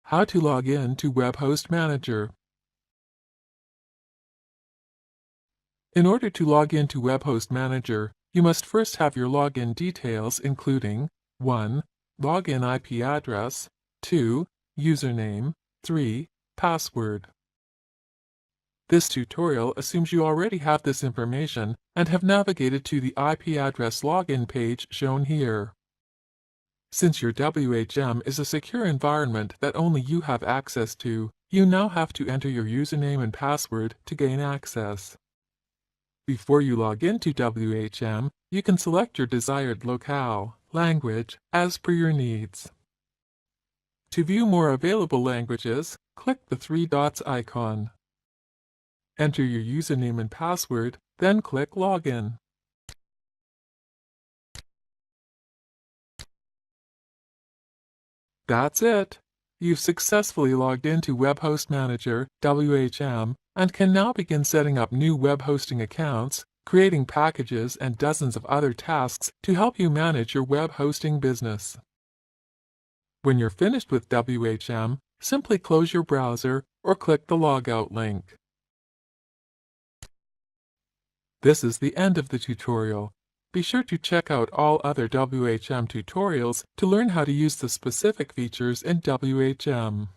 How to log in to WebHost Manager. In order to log in to WebHost Manager, you must first have your login details including 1. Login IP address, 2. Username, 3. Password. This tutorial assumes you already have this information and have navigated to the IP address login page shown here. Since your WHM is a secure environment that only you have access to, you now have to enter your username and password to gain access. Before you log into WHM, you can select your desired locale, language, as per your needs. To view more available languages, click the three dots icon. Enter your username and password, then click Login. That's it! You've successfully logged into WebHost Manager, WHM, and can now begin setting up new web hosting accounts, creating packages, and dozens of other tasks to help you manage your web hosting business. When you're finished with WHM, simply close your browser or click the Logout link. This is the end of the tutorial. Be sure to check out all other WHM tutorials to learn how to use the specific features in WHM.